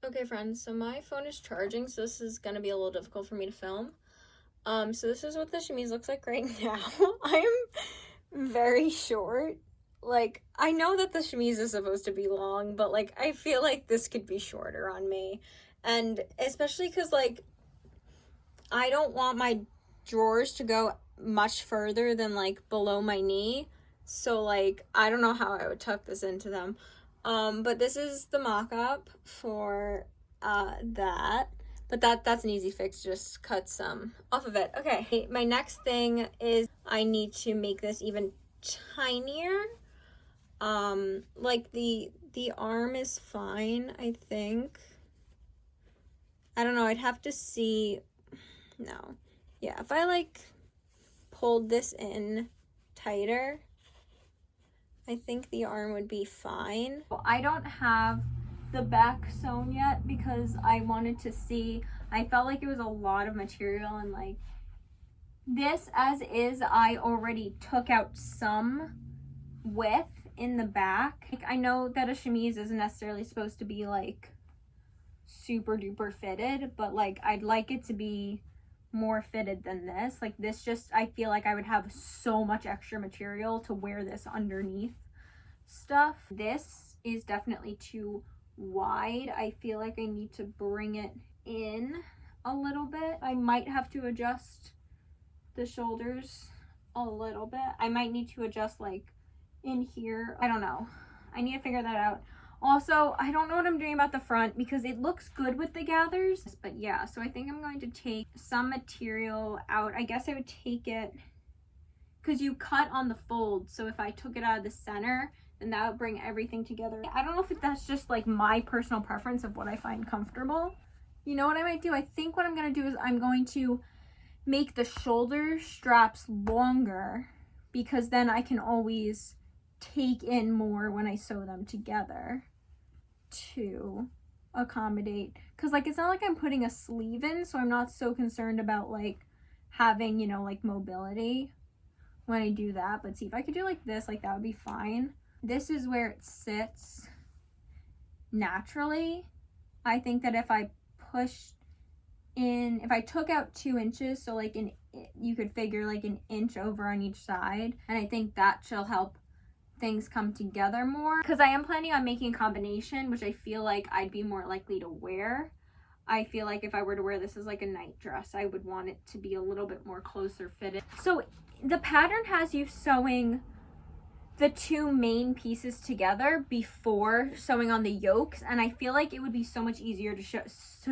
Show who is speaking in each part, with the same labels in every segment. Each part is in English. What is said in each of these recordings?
Speaker 1: Okay, friends, so my phone is charging, so this is gonna be a little difficult for me to film. So this is what the chemise looks like right now. I am very short. Like, I know that the chemise is supposed to be long, but, like, I feel like this could be shorter on me. And especially because, like, I don't want my drawers to go much further than, like, below my knee. So, like, I don't know how I would tuck this into them. But this is the mock-up for that. But that's an easy fix, just cut some off of it. Okay, my next thing is I need to make this even tinier. Like the arm is fine, I think. I don't know, I'd have to see. No. Yeah, if I like pulled this in tighter, I think the arm would be fine. I don't have the back sewn yet because I wanted to see. I felt like it was a lot of material, and like this as is, I already took out some width in the back. Like, I know that a chemise isn't necessarily supposed to be like super duper fitted, but like I'd like it to be more fitted than this. Like this just, I feel like I would have so much extra material to wear this underneath stuff. This is definitely too wide. I feel like I need to bring it in a little bit. I might have to adjust the shoulders a little bit. I might need to adjust like in here. I don't know. I need to figure that out. Also, I don't know what I'm doing about the front because it looks good with the gathers. But yeah, so I think I'm going to take some material out. I guess I would take it because you cut on the fold. So if I took it out of the center, then that would bring everything together. I don't know if that's just like my personal preference of what I find comfortable. You know what I might do? I think what I'm going to do is I'm going to make the shoulder straps longer because then I can always take in more when I sew them together to accommodate, because like it's not like I'm putting a sleeve in, so I'm not so concerned about like having, you know, like mobility when I do that. But see, if I could do like this, like that would be fine. This is where it sits naturally. I think that if I pushed in, if I took out 2 inches, so like you could figure like an inch over on each side, and I think that shall help things come together more, because I am planning on making a combination, which I feel like I'd be more likely to wear. I feel like if I were to wear this as like a night dress, I would want it to be a little bit more closer fitted. So the pattern has you sewing the 2 main pieces together before sewing on the yokes, and I feel like it would be so much easier to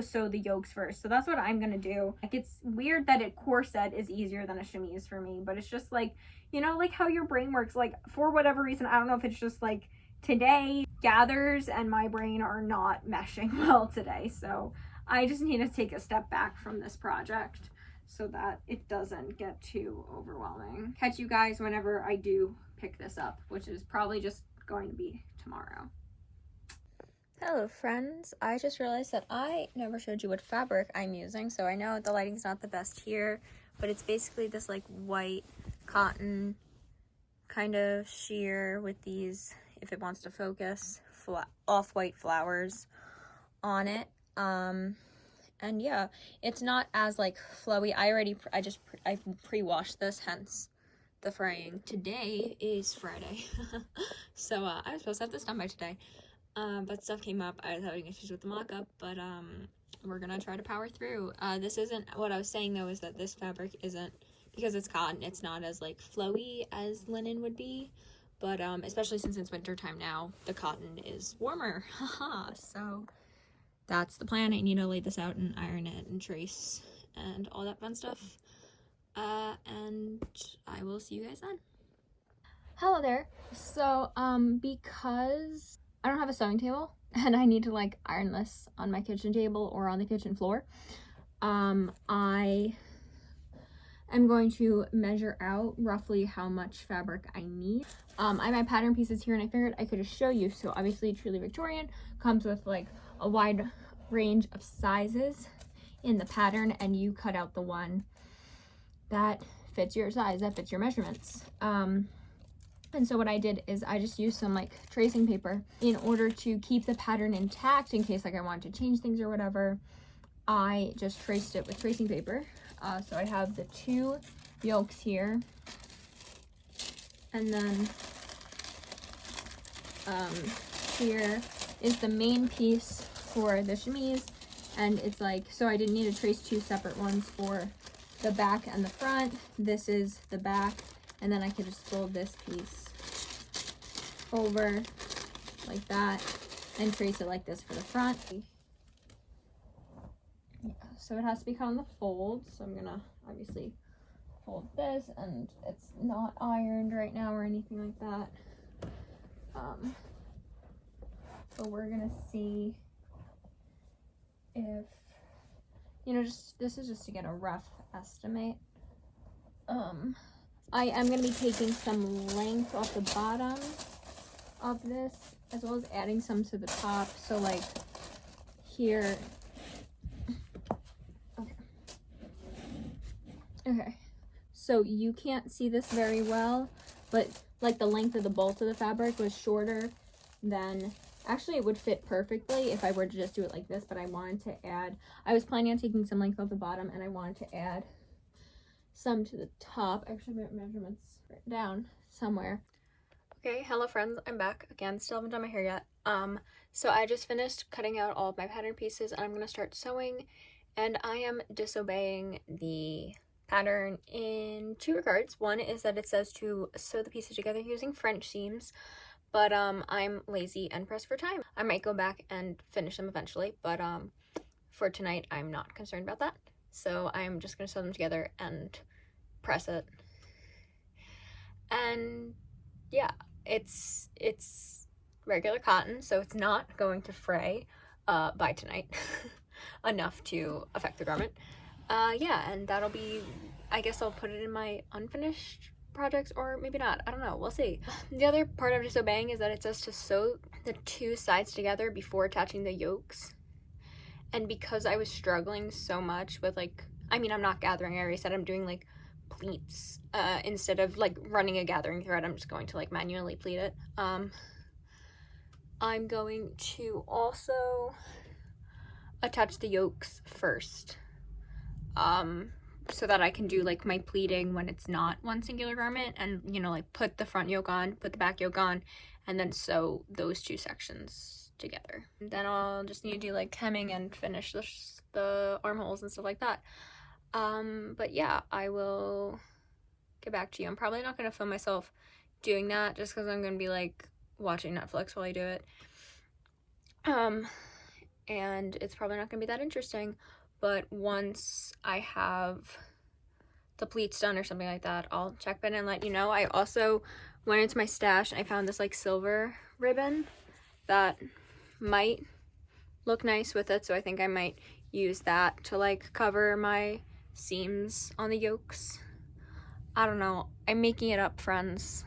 Speaker 1: sew the yokes first. So that's what I'm gonna do. Like, it's weird that a corset is easier than a chemise for me, but it's just like, you know, like how your brain works. Like, for whatever reason, I don't know if it's just like today, gathers and my brain are not meshing well today. So I just need to take a step back from this project so that it doesn't get too overwhelming. Catch you guys whenever I do pick this up, which is probably just going to be tomorrow. Hello friends, I just realized that I never showed you what fabric I'm using. So I know the lighting's not the best here, but it's basically this like white cotton kind of sheer with these, if it wants to focus, off-white flowers on it. And yeah, it's not as like flowy. I pre-washed this, hence the fraying. Today is Friday. So I was supposed to have this done by today, but stuff came up. I was having issues with the mock-up, but we're gonna try to power through. This isn't, what I was saying though is that this fabric isn't, because it's cotton, it's not as like flowy as linen would be, but especially since it's winter time now, the cotton is warmer. Haha. So that's the plan. I need to lay this out and iron it and trace and all that fun stuff. And I will see you guys then. Hello there. So, because I don't have a sewing table and I need to like iron this on my kitchen table or on the kitchen floor, I am going to measure out roughly how much fabric I need. I have my pattern pieces here and I figured I could just show you. So obviously Truly Victorian comes with like a wide range of sizes in the pattern, and you cut out the one that fits your size, that fits your measurements. And so what I did is I just used some like tracing paper in order to keep the pattern intact in case like I wanted to change things or whatever. I just traced it with tracing paper. So I have the 2 yolks here, and then here is the main piece for the chemise, and it's like, so I didn't need to trace 2 separate ones for the back and the front. This is the back, and then I could just fold this piece over like that and trace it like this for the front. Yeah, so it has to be cut on the fold, so I'm gonna obviously fold this, and it's not ironed right now or anything like that. So we're gonna see if, you know, just this is just to get a rough estimate. I am gonna be taking some length off the bottom of this as well as adding some to the top, so like here. Okay, so you can't see this very well, but like the length of the bolt of the fabric was shorter than, actually it would fit perfectly if I were to just do it like this, but I wanted to add, I was planning on taking some length off the bottom and I wanted to add some to the top. Actually, my measurements written down somewhere. Okay, hello friends, I'm back again. Still haven't done my hair yet. So I just finished cutting out all of my pattern pieces and I'm gonna start sewing, and I am disobeying the pattern in 2 regards. One is that it says to sew the pieces together using French seams, but I'm lazy and pressed for time. I might go back and finish them eventually, but for tonight I'm not concerned about that. So I'm just gonna sew them together and press it. And yeah, it's regular cotton, so it's not going to fray by tonight enough to affect the garment. Yeah, and that'll be, I guess I'll put it in my unfinished projects, or maybe not, I don't know, we'll see. The other part of disobeying is that it says to sew the 2 sides together before attaching the yolks, and because I was struggling so much with like, I mean, I'm not gathering, I already said I'm doing like pleats instead of like running a gathering thread. I'm just going to like manually pleat it. I'm going to also attach the yolks first, so that I can do like my pleating when it's not one singular garment, and you know, like put the front yoke on, put the back yoke on, and then sew those 2 sections together. Then I'll just need to do like hemming and finish the armholes and stuff like that. But yeah, I will get back to you. I'm probably not going to film myself doing that just because I'm going to be like watching Netflix while I do it. And it's probably not going to be that interesting, but once I have the pleats done or something like that, I'll check in and let you know. I also went into my stash and I found this like silver ribbon that might look nice with it, so I think I might use that to like cover my seams on the yolks. I don't know, I'm making it up, friends.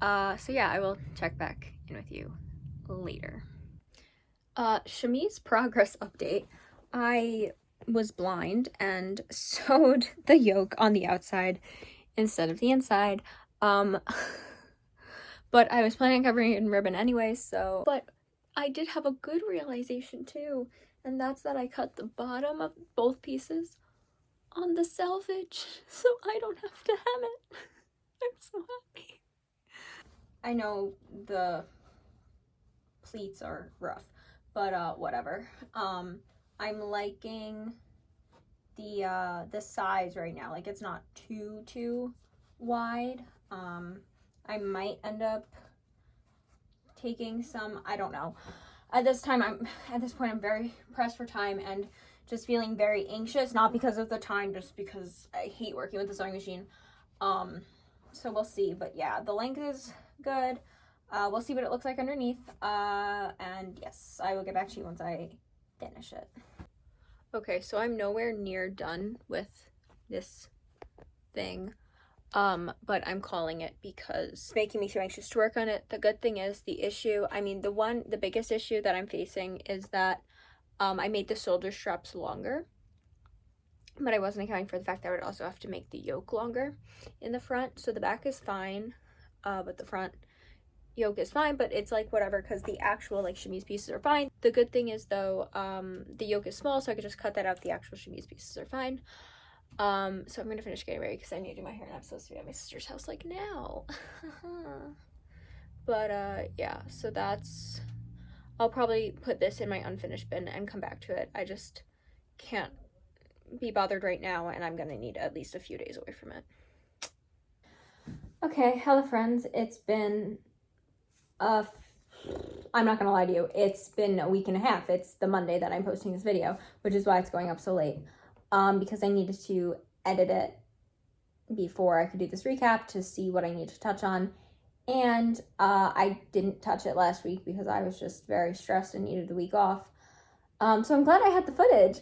Speaker 1: So yeah, I will check back in with you later. Chemise progress update. I was blind and sewed the yoke on the outside instead of the inside. But I was planning on covering it in ribbon anyway, so. But I did have a good realization too, and that's that I cut the bottom of both pieces on the selvage, so I don't have to hem it. I'm so happy. I know the pleats are rough, but whatever. I'm liking the size right now. Like, it's not too wide. I might end up taking some, I don't know. At this point I'm very pressed for time and just feeling very anxious, not because of the time, just because I hate working with the sewing machine. So we'll see, but yeah, the length is good. We'll see what it looks like underneath, and yes, I will get back to you once I finish it. Okay, so I'm nowhere near done with this thing, but I'm calling it because it's making me so anxious to work on it. The good thing is the biggest issue that I'm facing is that I made the shoulder straps longer, but I wasn't accounting for the fact that I would also have to make the yoke longer in the front. So the back is fine. but the front yoke is fine, but it's like whatever because the actual like chemise pieces are fine. The good thing is though, the yoke is small, so I could just cut that out. The actual chemise pieces are fine. So I'm gonna finish getting ready because I need to do my hair, and I'm supposed to be at my sister's house like now. But yeah, so that's, I'll probably put this in my unfinished bin and come back to it. I just can't be bothered right now, and I'm gonna need at least a few days away from it. Okay, hello friends. It's been I'm not gonna lie to you, it's been a week and a half. It's the Monday that I'm posting this video, which is why it's going up so late, because I needed to edit it before I could do this recap to see what I need to touch on. And I didn't touch it last week because I was just very stressed and needed the week off. So I'm glad I had the footage.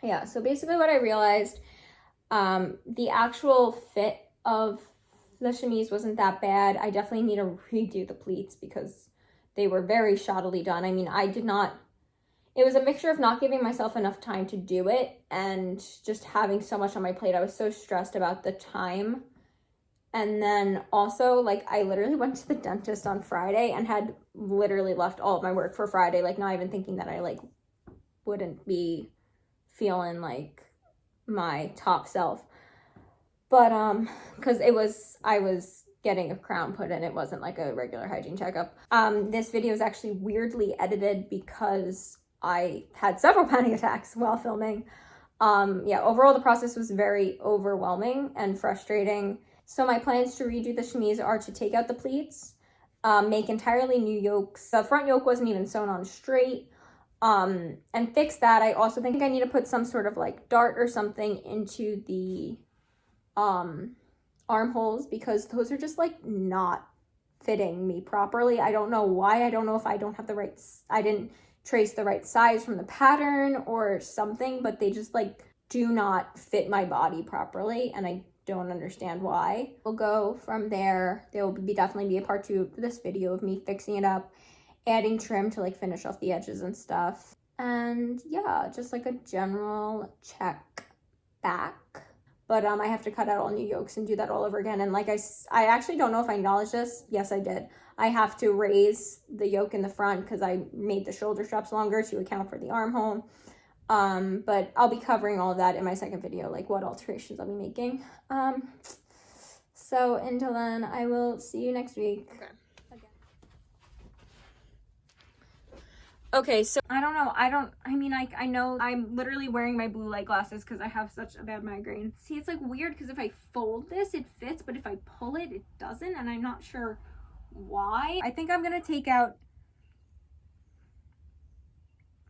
Speaker 1: Yeah, so basically what I realized, the actual fit of the chemise wasn't that bad. I definitely need to redo the pleats because they were very shoddily done. I mean, it was a mixture of not giving myself enough time to do it and just having so much on my plate. I was so stressed about the time. And then also, like, I literally went to the dentist on Friday and had literally left all of my work for Friday, like, not even thinking that I, like, wouldn't be feeling, like, my top self. But, because I was getting a crown put in, it wasn't, like, a regular hygiene checkup. This video is actually weirdly edited because I had several panic attacks while filming. Yeah, overall, the process was very overwhelming and frustrating. So my plans to redo the chemise are to take out the pleats, make entirely new yokes. The front yoke wasn't even sewn on straight, and fix that. I also think I need to put some sort of like dart or something into the armholes because those are just like not fitting me properly. I don't know why. I don't know if I don't have I didn't trace the right size from the pattern or something, but they just like do not fit my body properly, and I don't understand why. We'll go from there. There will definitely be a part 2 of this video of me fixing it up, adding trim to like finish off the edges and stuff. And yeah, just like a general check back. But I have to cut out all new yokes and do that all over again. And like I actually don't know if I acknowledged this. Yes, I did. I have to raise the yoke in the front because I made the shoulder straps longer to account for the armhole. But I'll be covering all of that in my second video, like what alterations I'll be making. So until then, I will see you next week. Okay, so I don't know. I know I'm literally wearing my blue light glasses because I have such a bad migraine. See, it's like weird because if I fold this, it fits, but if I pull it, it doesn't, and I'm not sure why. I think I'm gonna take out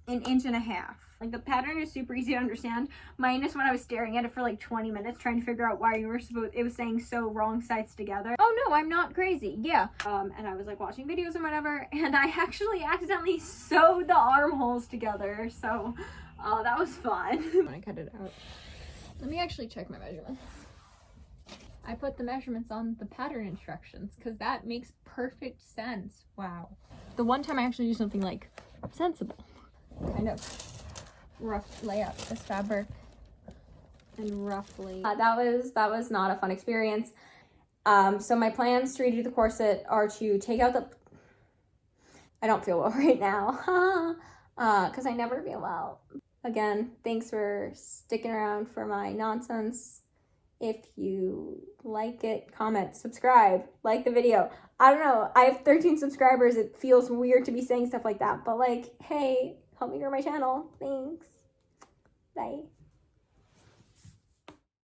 Speaker 1: 1.5 inches. Like, the pattern is super easy to understand, minus when I was staring at it for like 20 minutes trying to figure out why it was saying sew wrong sides together. Oh no, I'm not crazy. Yeah. And I was like watching videos and whatever, and I actually accidentally sewed the armholes together. So that was fun. When I cut it out, let me actually check my measurements. I put the measurements on the pattern instructions because that makes perfect sense. Wow. The one time I actually do something like sensible, kind of rough layout this fabric and roughly that was not a fun experience. So my plans to redo the corset are to take out I don't feel well right now because I never feel well. Again, thanks for sticking around for my nonsense. If you like it, comment, subscribe, like the video. I don't know, I have 13 subscribers. It feels weird to be saying stuff like that, but like, hey, help me grow my channel. Thanks. Bye.